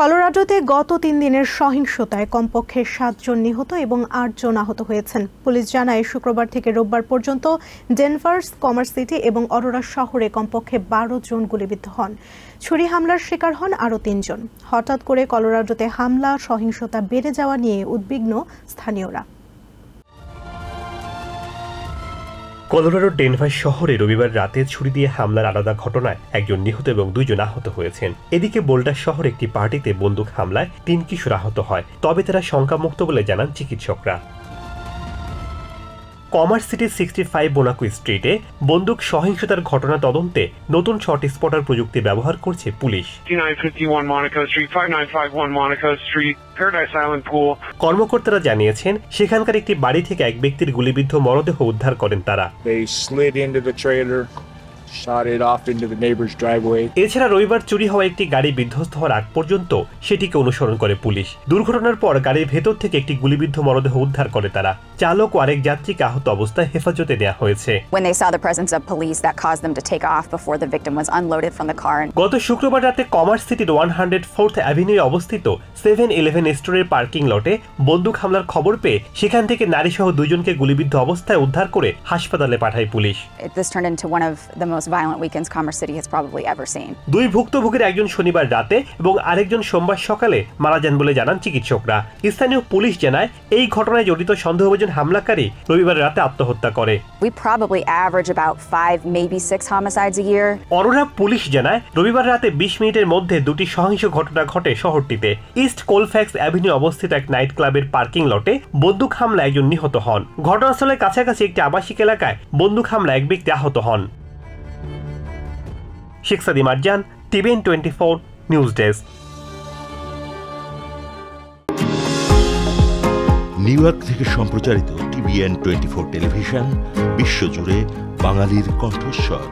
কলোরাডোতে গত ৩ দিনের সহিংসতায় কমপক্ষে ৭ জন নিহত এবং ৮ জন আহত হয়েছেন। পুলিশ জানায় শুক্রবার থেকে রোববার পর্যন্ত ডেনভার, কমার্স সিটি এবং অরোরা শহরে কমপক্ষে ১২ জন গুলিবিদ্ধ হন। ছুরি হামলার শিকার হন আরও ৩ জন। হঠাৎ করে কলোরাডোতে হামলা সহিংসতা বেড়ে যাওয়া নিয়ে উদ্বিগ্ন স্থানীয়রা। কলোরাডোর ডেনভার শহরে রবিবার রাতে ছুরি দিয়ে হামলার আলাদা ঘটনায় একজন নিহত এবং ২ জন আহত হয়েছেন। এদিকে বোল্ডার শহরে একটি পার্টিতে বন্দুক হামলায় ৩ কিশোর আহত হয়, তবে তারা শঙ্কামুক্ত বলে জানান চিকিৎসকরা। কমার্স সিটির 65 বোনাকো স্ট্রিটে বন্দুক সহিংসতার ঘটনা তদন্তে নতুন শট স্পটার প্রযুক্তি ব্যবহার করছে পুলিশ। কর্মকর্তারা জানিয়েছেন, সেখানকার একটি বাড়ি থেকে এক ব্যক্তির গুলিবিদ্ধ মরদেহ উদ্ধার করেন তারা। এছাড়া রবিবার চুরি হওয়া একটি গাড়ি বিধ্বস্ত হওয়ার আগ পর্যন্ত সেটিকে অনুসরণ করে পুলিশ। দুর্ঘটনার পর গাড়ির ভেতর থেকে একটি গুলিবিদ্ধ মরদেহ উদ্ধার করে তারা। চালক ও আরেক যাত্রীকে আহত অবস্থায় হেফাজতে নেওয়া হয়েছে। গত শুক্রবার রাতে কমার্স সিটির 104th অ্যাভিনিউ অবস্থিত 7-Eleven স্টোরের পার্কিং লটে বন্দুক হামলার খবর পেয়ে সেখান থেকে নারীসহ 2 জনকে গুলিবিদ্ধ অবস্থায় উদ্ধার করে হাসপাতালে পাঠায় পুলিশ। দুই ভুক্তভোগীর একজন শনিবার রাতে এবং আরেকজন সোমবার সকালে মারা যান বলে জানান চিকিৎসকরা। স্থানীয় পুলিশ জানায়, এই ঘটনায় জড়িত সন্দেহভাজন হামলাকারী রবিবার রাতে আত্মহত্যা করে। অরোরা পুলিশ জানায়, রবিবার রাতে 20 মিনিটের মধ্যে 2টি সহিংস ঘটনা ঘটে শহরটিতে। ইস্ট কোলফ্যাক্স অ্যাভিনিউ অবস্থিত এক নাইট ক্লাবের পার্কিং লটে বন্দুক হামলায় একজন নিহত হন। ঘটনাস্থলের কাছাকাছি একটি আবাসিক এলাকায় বন্দুক হামলায় এক ব্যক্তি আহত হন। শেখ সাদি Marjan, TVN 24 news desk. New York থেকে সম্প্রচারিত টিভিএন 24 টেলিভিশন বিশ্বজুড়ে বাঙালির কণ্ঠস্বর।